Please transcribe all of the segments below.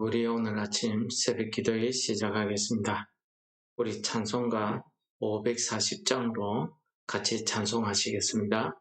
우리 오늘 아침 새벽 기도회 시작하겠습니다. 우리 찬송가 540장으로 같이 찬송하시겠습니다.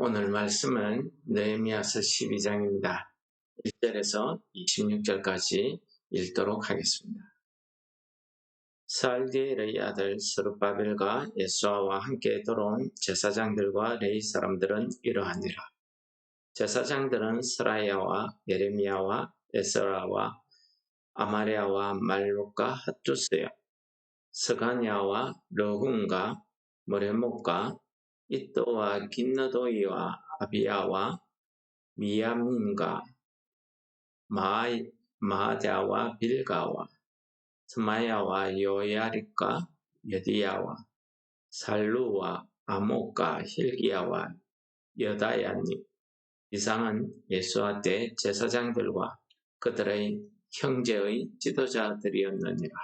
오늘 말씀은 느헤미야서 12장입니다. 1절에서 26절까지 읽도록 하겠습니다. 스알디엘의 아들 스룹바벨과 예수아와 함께 들어온 제사장들과 레위 사람들은 이러하니라. 제사장들은 스라야와 예레미야와 에스라와 아마랴와 말룩과 핫두스요, 스가냐와 르훈과 모레목과 이또와 긴너도이와 아비야와 미야민과 마아자와 빌가와 스마야와 요야릭과 여디야와 살루와 아목과 힐기야와 여다야님, 이상은 예수와 때 제사장들과 그들의 형제의 지도자들이었느니라.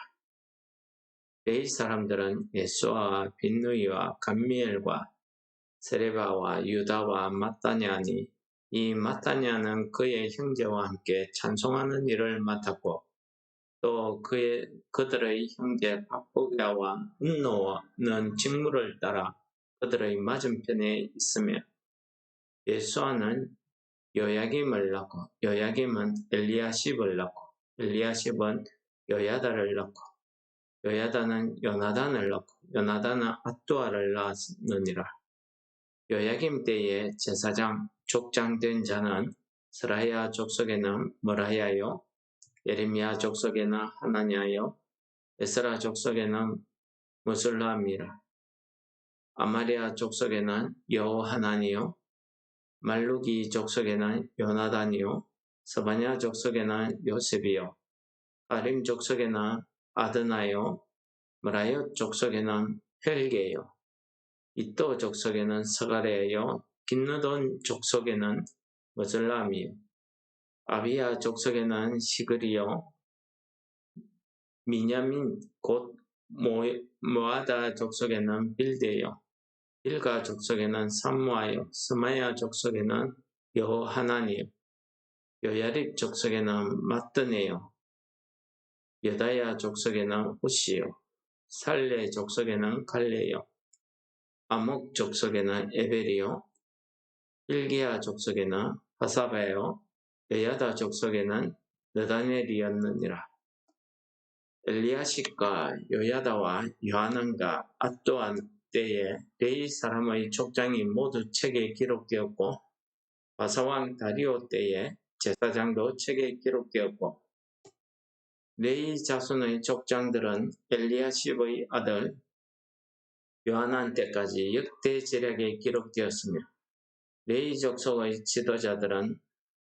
레위 사람들은 예수아와 빈누이와 감미엘과 세레바와 유다와 마따냐니, 이 마따냐는 그의 형제와 함께 찬송하는 일을 맡았고, 또 그들의 형제 박보기야와 운노는 직무를 따라 그들의 맞은편에 있으며, 예수아는 요야김을 낳고, 요야김은 엘리야십을 낳고, 엘리야십은 요야다를 낳고, 요야다는 요나단을 낳고, 요나단은 앗두아를 낳았느니라. 요야김 때에 제사장 족장된 자는 스라야 족속에는 머라야요, 예레미야 족속에는 하나냐요, 에스라 족속에는 무술람이라. 아마리아 족속에는 여호하나니요, 말루기 족속에는 요나단이요, 스바냐 족속에는 요셉이요, 아림 족속에는 아드나요, 므라옅 족속에는 헬게요, 이또 족속에는 스가랴요, 긴느돈 족속에는 머슬람이요, 아비야 족속에는 시그리요, 미냐민 곧 모아다 족속에는 빌데요, 빌가 족속에는 삼무아요, 스마야 족속에는 여호하나니요, 요야립 족속에는 마뜨네요, 여다야 족속에는 우시요, 살레 족속에는 갈레요, 아목 족속에는 에벨이요, 일기야 족속에는 하사바요, 여야다 족속에는 느다넬이었느니라. 엘리야십과 요야다와 요하난과 앗도안 때에 레이 사람의 족장이 모두 책에 기록되었고, 바사왕 다리오 때에 제사장도 책에 기록되었고, 레이 자손의 족장들은 엘리야십의 아들 요하난 때까지 역대 제략에 기록되었으며, 레이 족속의 지도자들은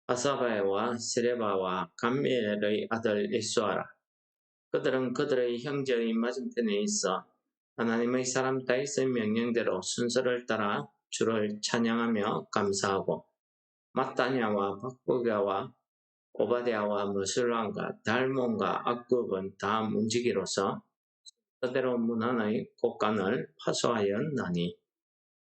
하사바야와 세레바와 감미엘의 아들 예수아라. 그들은 그들의 형제의 맞은편에 있어 하나님의 사람 다윗의 명령대로 순서를 따라 주를 찬양하며 감사하고, 마따냐와 박부가와 오바댜와 머술람과 달몬과 악굽은 다 문지기로서 그대로 문안의 곡간을 파수하였나니,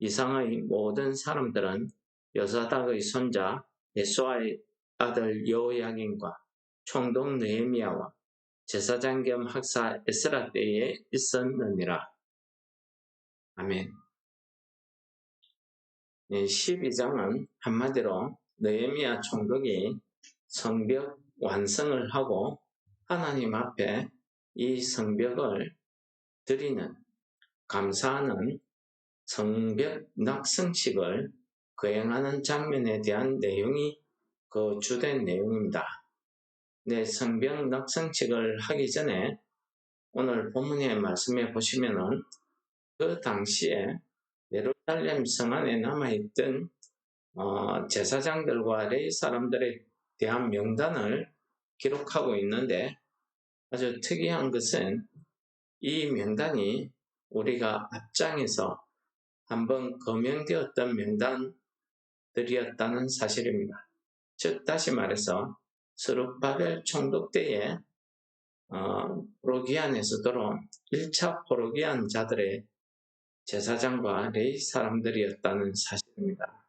이상의 모든 사람들은 여사닥의 손자 예수아의 아들 여호야긴과 총독 느헤미야와 제사장 겸 학사 에스라 때에 있었느니라. 아멘. 12장은 한마디로 느헤미야 총독이 성벽 완성을 하고 하나님 앞에 이 성벽을 드리는, 감사하는 성벽 낙성식을 거행하는 장면에 대한 내용이 그 주된 내용입니다. 네, 성벽 낙성식을 하기 전에 오늘 본문의 말씀에 보시면은 그 당시에 예루살렘 성 안에 남아있던 제사장들과 레위 사람들에 대한 명단을 기록하고 있는데, 아주 특이한 것은 이 명단이 우리가 앞장에서 한번 거명되었던 명단들이었다는 사실입니다. 즉 다시 말해서 스룹바벨 총독 때에 포로기안에서 들어온 1차 포로기안 자들의 제사장과 레위 사람들이었다는 사실입니다.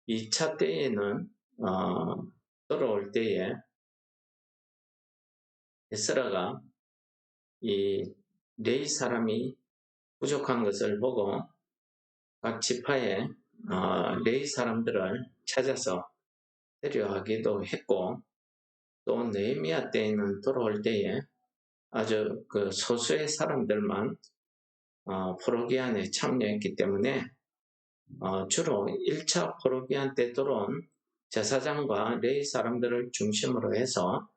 2차 때에는 들어올 때에 에스라가 이 레위 사람이 부족한 것을 보고 각 지파의 레위 사람들을 찾아서 데려가기도 했고, 또 느헤미야 때에는 돌아올 때에 아주 그 소수의 사람들만 포로기안에 참여했기 때문에 주로 1차 포로기안 때 들어온 제사장과 레위 사람들을 중심으로 해서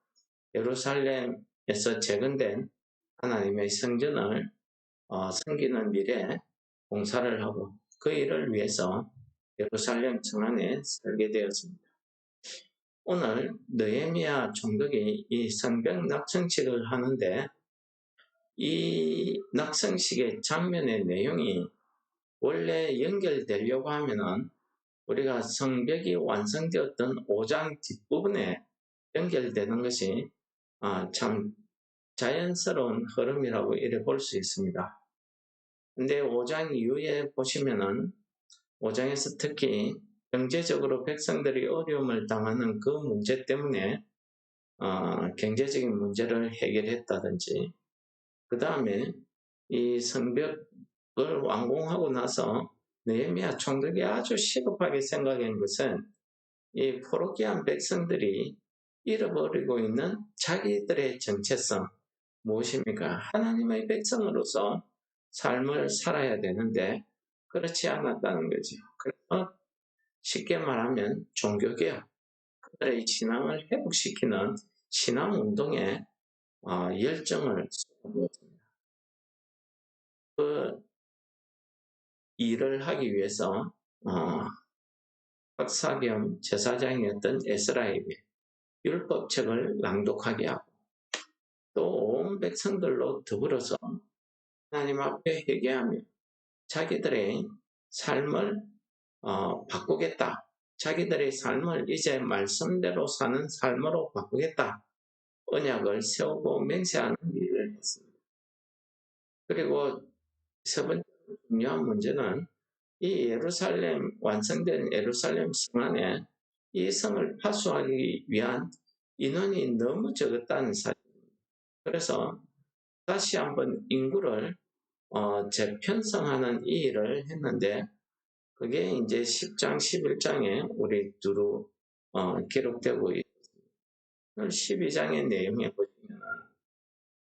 예루살렘에서 재건된 하나님의 성전을 섬기는 일에 봉사를 하고, 그 일을 위해서 예루살렘 성 안에 살게 되었습니다. 오늘 느헤미야 총독이 이 성벽 낙성식을 하는데, 이 낙성식의 장면의 내용이 원래 연결되려고 하면은 우리가 성벽이 완성되었던 5장 뒷부분에 연결되는 것이 참 자연스러운 흐름이라고 이래 볼 수 있습니다. 근데 5장 이후에 보시면은 5장에서 특히 경제적으로 백성들이 어려움을 당하는 그 문제 때문에 경제적인 문제를 해결했다든지, 그 다음에 이 성벽을 완공하고 나서 느헤미야 총독이 아주 시급하게 생각한 것은 이 포로기한 백성들이 잃어버리고 있는 자기들의 정체성, 무엇입니까? 하나님의 백성으로서 삶을 살아야 되는데 그렇지 않았다는 거죠. 그래서 쉽게 말하면 종교개혁, 그들의 신앙을 회복시키는 신앙운동에 열정을 쏟아부었습니다. 그 일을 하기 위해서 박사 겸 제사장이었던 에스라에게 율법책을 낭독하게 하고 또 온 백성들로 더불어서 하나님 앞에 회개하며 자기들의 삶을 바꾸겠다. 자기들의 삶을 이제 말씀대로 사는 삶으로 바꾸겠다. 언약을 세우고 맹세하는 일을 했습니다. 그리고 세 번째 중요한 문제는 이 완성된 예루살렘 성 안에 이 성을 파수하기 위한 인원이 너무 적었다는 사실입니다. 그래서 다시 한번 인구를 재편성하는 이 일을 했는데 그게 이제 10장, 11장에 우리 두루 기록되고 있습니다. 12장의 내용에 보시면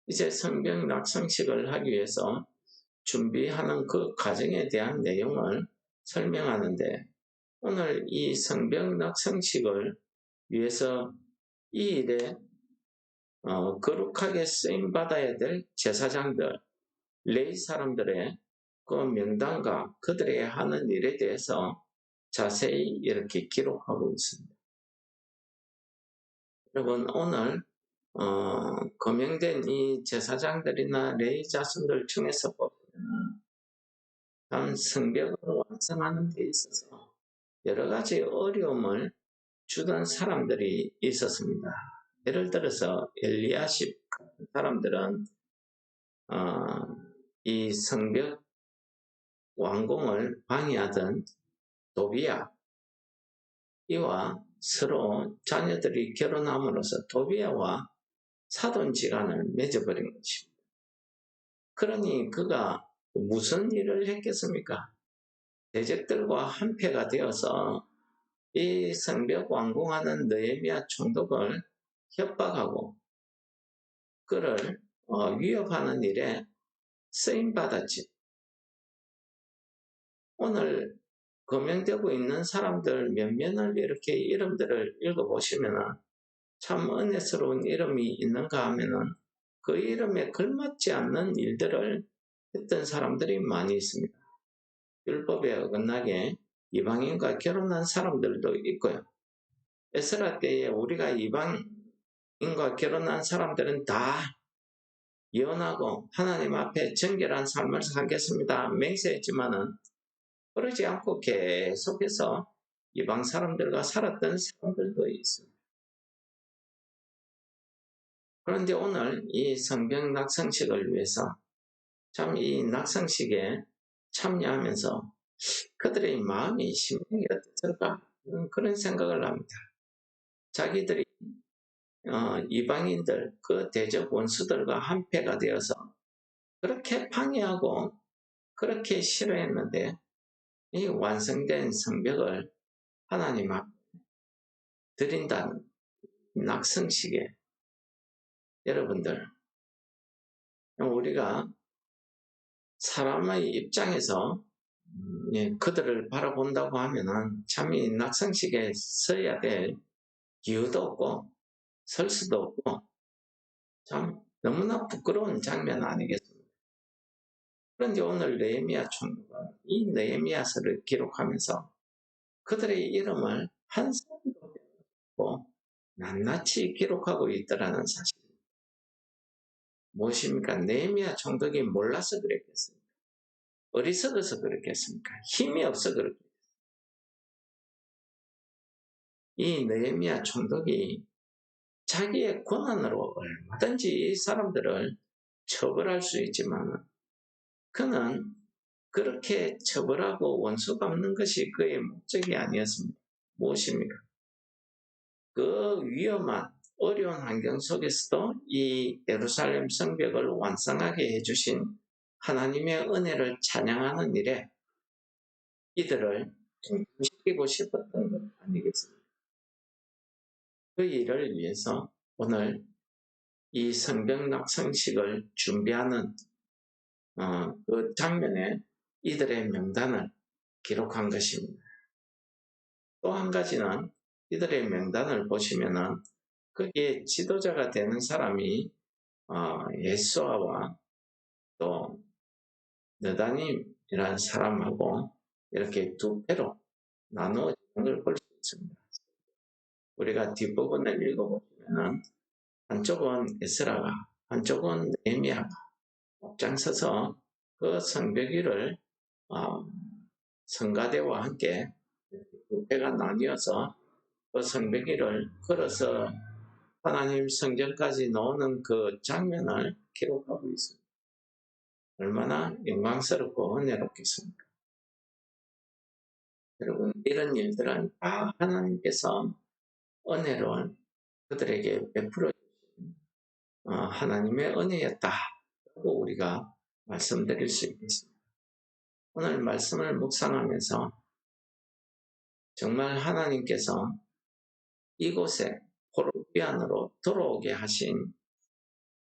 이제 성벽 낙성식을 하기 위해서 준비하는 그 과정에 대한 내용을 설명하는데 오늘 이 성벽 낙성식을 위해서 이 일에 거룩하게 쓰임받아야 될 제사장들, 레위 사람들의 그 명단과 그들이 하는 일에 대해서 자세히 이렇게 기록하고 있습니다. 여러분 오늘 거명된 이 제사장들이나 레위 자손들 중에서 보면 참 성벽을 완성하는 데 있어서 여러 가지 어려움을 주던 사람들이 있었습니다. 예를 들어서 엘리야십 같은 사람들은 이 성벽 완공을 방해하던 도비야 이와 서로 자녀들이 결혼함으로써 도비야와 사돈지간을 맺어버린 것입니다. 그러니 그가 무슨 일을 했겠습니까? 대적들과 한패가 되어서 이 성벽 완공하는 느헤미야 총독을 협박하고 그를 위협하는 일에 쓰임받았지. 오늘 거명되고 있는 사람들 몇몇을 이렇게 이름들을 읽어보시면 참 은혜스러운 이름이 있는가 하면은 그 이름에 걸맞지 않는 일들을 했던 사람들이 많이 있습니다. 율법에 어긋나게 이방인과 결혼한 사람들도 있고요. 에스라 때에 우리가 이방인과 결혼한 사람들은 다 예언하고 하나님 앞에 정결한 삶을 살겠습니다. 맹세했지만은 그러지 않고 계속해서 이방 사람들과 살았던 사람들도 있습니다. 그런데 오늘 이 성벽 낙성식을 위해서 참 이 낙성식에 참여하면서 그들의 마음이 심령이 어땠을까 그런 생각을 합니다. 자기들이 이방인들 그 대적 원수들과 한패가 되어서 그렇게 방해하고 그렇게 싫어했는데 이 완성된 성벽을 하나님 앞에 드린다는 낙성식에 여러분들 우리가 사람의 입장에서 그들을 바라본다고 하면은 참 이 낙성식에 서야 될 이유도 없고 설 수도 없고 참 너무나 부끄러운 장면 아니겠습니까? 그런데 오늘 느헤미야 총독은 이 느헤미야서를 기록하면서 그들의 이름을 한 사람도 빼고 낱낱이 기록하고 있더라는 사실. 무엇입니까? 느헤미야 총독이 몰라서 그랬겠습니까? 어리석어서 그랬겠습니까? 힘이 없어 그랬겠습니까? 이 느헤미야 총독이 자기의 권한으로 얼마든지 이 사람들을 처벌할 수 있지만 그는 그렇게 처벌하고 원수 갚는 것이 그의 목적이 아니었습니다. 무엇입니까? 그 위험한 어려운 환경 속에서도 이 예루살렘 성벽을 완성하게 해주신 하나님의 은혜를 찬양하는 일에 이들을 동참시키고 싶었던 것 아니겠습니까? 그 일을 위해서 오늘 이 성벽 낙성식을 준비하는 그 장면에 이들의 명단을 기록한 것입니다. 또 한 가지는 이들의 명단을 보시면은 거기에 지도자가 되는 사람이 예수아와 또 느다님 이런 사람하고 이렇게 두 배로 나누어지는 걸 볼 수 있습니다. 우리가 뒷부분을 읽어보면 한쪽은 에스라가, 한쪽은 느헤미야가 앞장서서 그 성벽 위를 성가대와 함께 두 배가 나뉘어서 그 성벽 위를 걸어서 하나님 성전까지 나오는 그 장면을 기록하고 있습니다. 얼마나 영광스럽고 은혜롭겠습니까? 여러분, 이런 일들은 다 하나님께서 은혜를 그들에게 베풀어 주신 하나님의 은혜였다고 우리가 말씀드릴 수 있겠습니다. 오늘 말씀을 묵상하면서 정말 하나님께서 이곳에 포로비안으로 돌아오게 하신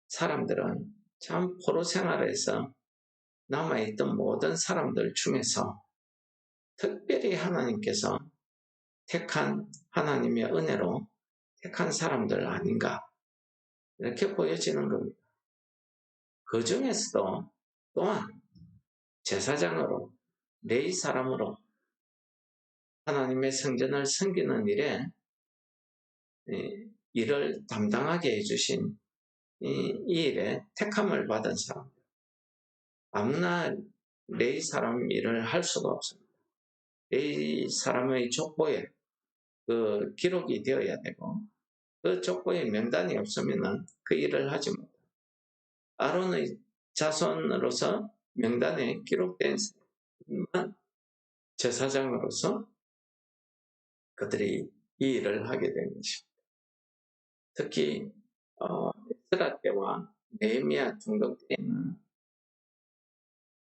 사람들은 참 포로 생활에서 남아있던 모든 사람들 중에서 특별히 하나님께서 택한 하나님의 은혜로 택한 사람들 아닌가 이렇게 보여지는 겁니다. 그 중에서도 또한 제사장으로 레위 사람으로 하나님의 성전을 섬기는 일에 일을 담당하게 해주신 이 일에 택함을 받은 사람들, 아무나 레위 사람 일을 할 수가 없습니다. 레위 사람의 족보에 그 기록이 되어야 되고 그 족보에 명단이 없으면 그 일을 하지 못합니다. 아론의 자손으로서 명단에 기록된 사람만 제사장으로서 그들이 이 일을 하게 된 것입니다. 특히 에스라 때와 느헤미야 중동 때에는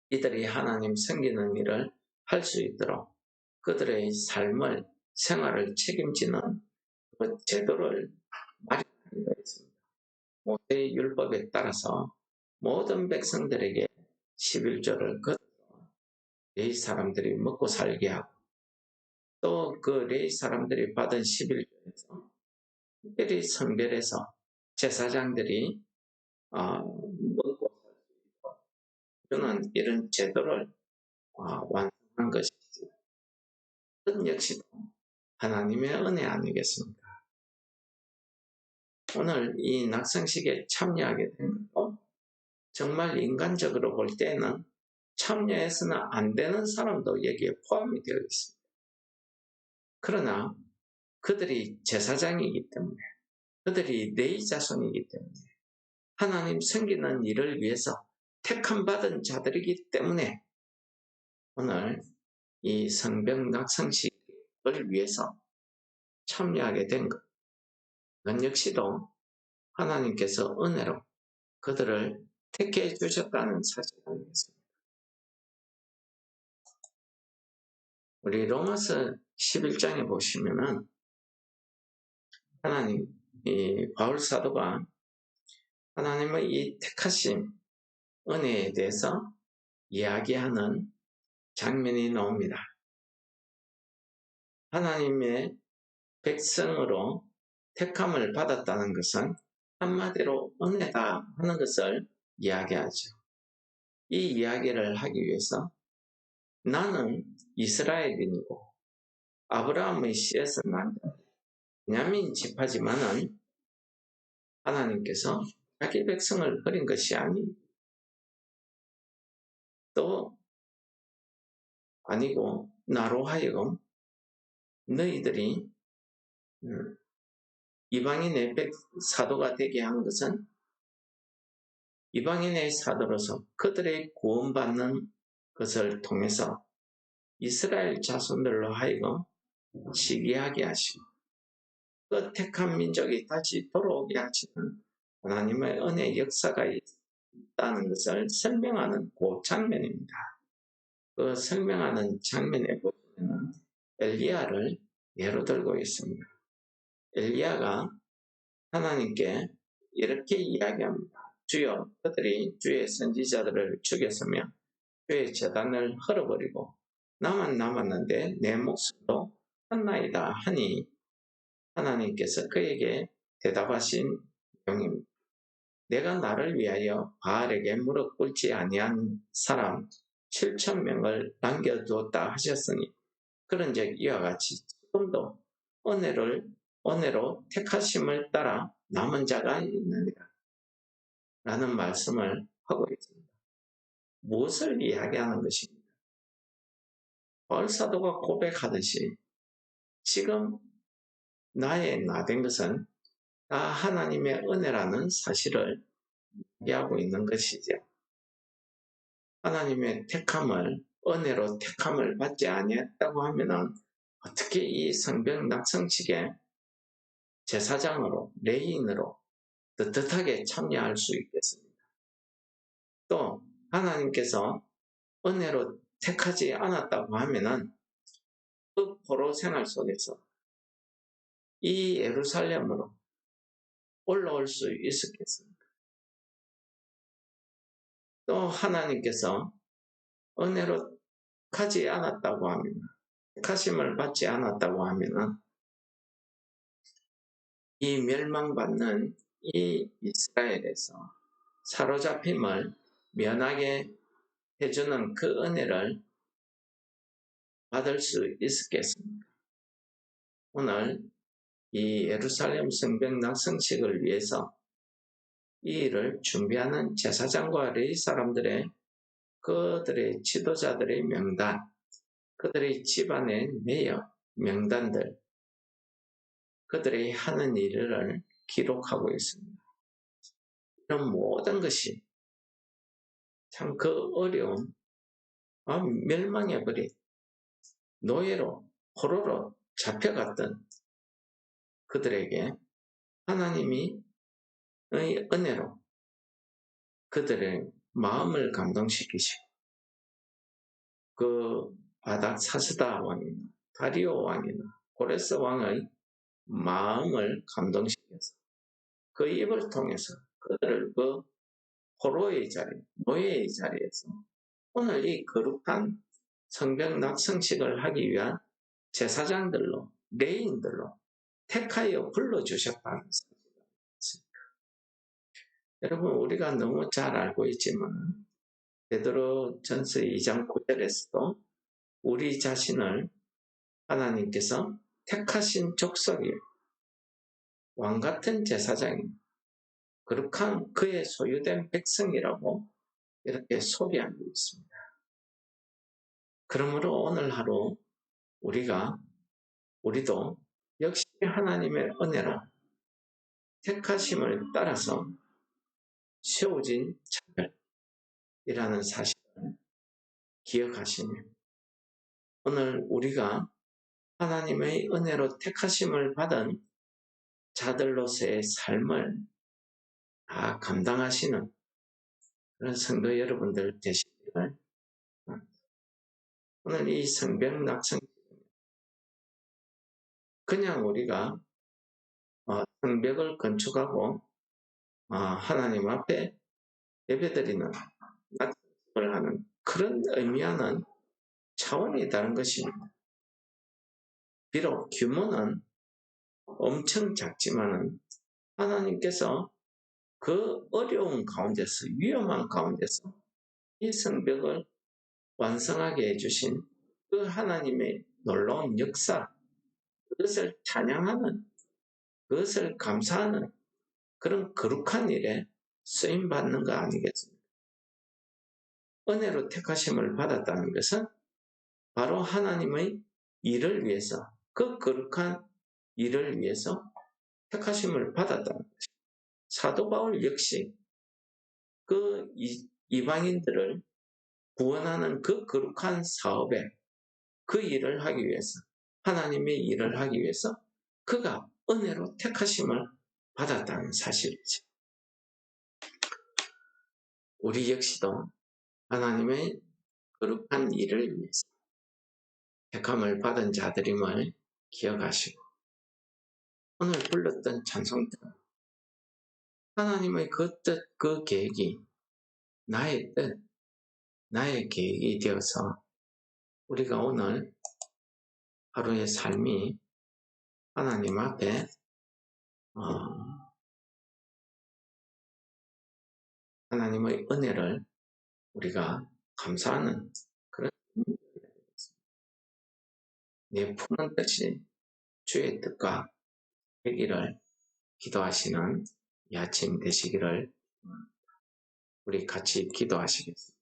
이들이 하나님 섬기는 일을 할 수 있도록 그들의 삶을 생활을 책임지는 그 제도를 마련하게 되어 있습니다. 모세의 율법에 따라서 모든 백성들에게 11조를 거둬서 레위 사람들이 먹고 살게 하고 또 그 레위 사람들이 받은 11조에서 특별히 성별해서 제사장들이 먹고 살 수 있도록 주는 이런 제도를 완성한 것이죠. 그것 역시도 하나님의 은혜 아니겠습니까? 오늘 이 낙성식에 참여하게 된 것도 정말 인간적으로 볼 때는 참여해서는 안 되는 사람도 여기에 포함이 되어 있습니다. 그러나 그들이 제사장이기 때문에 그들이 레위 자손이기 때문에 하나님 섬기는 일을 위해서 택함 받은 자들이기 때문에 오늘 이 성벽 낙성식을 위해서 참여하게 된 것, 그건 역시도 하나님께서 은혜로 그들을 택해 주셨다는 사실 아니겠습니까? 우리 로마서 11장에 보시면은 하나님, 이 바울 사도가 하나님의 이 택하심 은혜에 대해서 이야기하는 장면이 나옵니다. 하나님의 백성으로 택함을 받았다는 것은 한마디로 은혜다 하는 것을 이야기하죠. 이 이야기를 하기 위해서 나는 이스라엘인이고 아브라함의 씨에서 난 베냐민 지파지만은 하나님께서 자기 백성을 버린 것이 아니고 나로 하여금 너희들이 이방인의 사도가 되게 한 것은 이방인의 사도로서 그들의 구원받는 것을 통해서 이스라엘 자손들로 하여금 시기하게 하시고 그 택한 민족이 다시 돌아오게 하시는 하나님의 은혜 역사가 있다는 것을 설명하는 그 장면입니다. 그 설명하는 장면에 보시면 엘리야를 예로 들고 있습니다. 엘리야가 하나님께 이렇게 이야기합니다. 주여, 그들이 주의 선지자들을 죽였으며 주의 제단을 헐어버리고 나만 남았는데 내 목숨도 헛나이다 하니 하나님께서 그에게 대답하신 내용입니다. 내가 나를 위하여 바알에게 무릎 꿇지 아니한 사람 7,000명을 남겨두었다 하셨으니 그런즉 이와 같이 지금도 은혜로 택하심을 따라 남은 자가 있느니라 라는 말씀을 하고 있습니다. 무엇을 이야기하는 것입니까? 바울 사도가 고백하듯이 지금 나의 나된 것은 다 하나님의 은혜라는 사실을 이야기하고 있는 것이죠. 하나님의 택함을 은혜로 택함을 받지 아니했다고 하면은 어떻게 이 성벽 낙성식에 제사장으로 레인으로 떳떳하게 참여할 수 있겠습니까? 또 하나님께서 은혜로 택하지 않았다고 하면은 그 포로 생활 속에서 이 예루살렘으로 올라올 수 있었겠습니까? 또 하나님께서 은혜로 택하지 않았다고 하면, 택하심을 받지 않았다고 하면은 이 멸망받는 이 이스라엘에서 사로잡힘을 면하게 해주는 그 은혜를 받을 수 있었겠습니까? 오늘 이 예루살렘 성벽 낙성식을 위해서 이 일을 준비하는 제사장과 레위 사람들의 그들의 지도자들의 명단, 그들의 집안의 내역, 명단들, 그들이 하는 일을 기록하고 있습니다. 이런 모든 것이 참 그 어려운 멸망해버린 노예로 포로로 잡혀갔던 그들에게 하나님이 은혜로 그들의 마음을 감동시키시고 그 아닥사스다 왕이나 다리오 왕이나 고레스 왕의 마음을 감동시켜서 그 입을 통해서 그들을 그 포로의 자리, 노예의 자리에서 오늘 이 거룩한 성벽 낙성식을 하기 위한 제사장들로, 레인들로 택하여 불러주셨다는 사실입니다. 여러분, 우리가 너무 잘 알고 있지만 베드로 전서 2장 9절에서도 우리 자신을 하나님께서 택하신 족속이 왕같은 제사장이 거룩한 그의 소유된 백성이라고 이렇게 소개하고 있습니다. 그러므로 오늘 하루 우리도 역시 하나님의 은혜로 택하심을 따라서 세워진 차별이라는 사실을 기억하시며 오늘 우리가 하나님의 은혜로 택하심을 받은 자들로서의 삶을 다 감당하시는 그런 성도 여러분들 되시기를 오늘 이 성벽 낙성 그냥 우리가 성벽을 건축하고 하나님 앞에 예배드리는 낙성을 하는 그런 의미와는 차원이 다른 것입니다. 비록 규모는 엄청 작지만은 하나님께서 그 어려운 가운데서 위험한 가운데서 이 성벽을 완성하게 해주신 그 하나님의 놀라운 역사 그것을 찬양하는 그것을 감사하는 그런 거룩한 일에 쓰임받는 거 아니겠습니까? 은혜로 택하심을 받았다는 것은 바로 하나님의 일을 위해서 그 거룩한 일을 위해서 택하심을 받았다는 것입니다. 사도 바울 역시 그 이방인들을 구원하는 그 거룩한 사업에 그 일을 하기 위해서 하나님의 일을 하기 위해서 그가 은혜로 택하심을 받았다는 사실이죠. 우리 역시도 하나님의 거룩한 일을 위해서 택함을 받은 자들임을 기억하시고 오늘 불렀던 찬송들 하나님의 그 뜻, 그 계획이 나의 뜻, 나의 계획이 되어서 우리가 오늘 하루의 삶이 하나님 앞에 하나님의 은혜를 우리가 감사하는 그런 내 푸는 뜻이 주의 뜻과 되기를 기도하시는 이 아침 되시기를 우리 같이 기도하시겠습니다.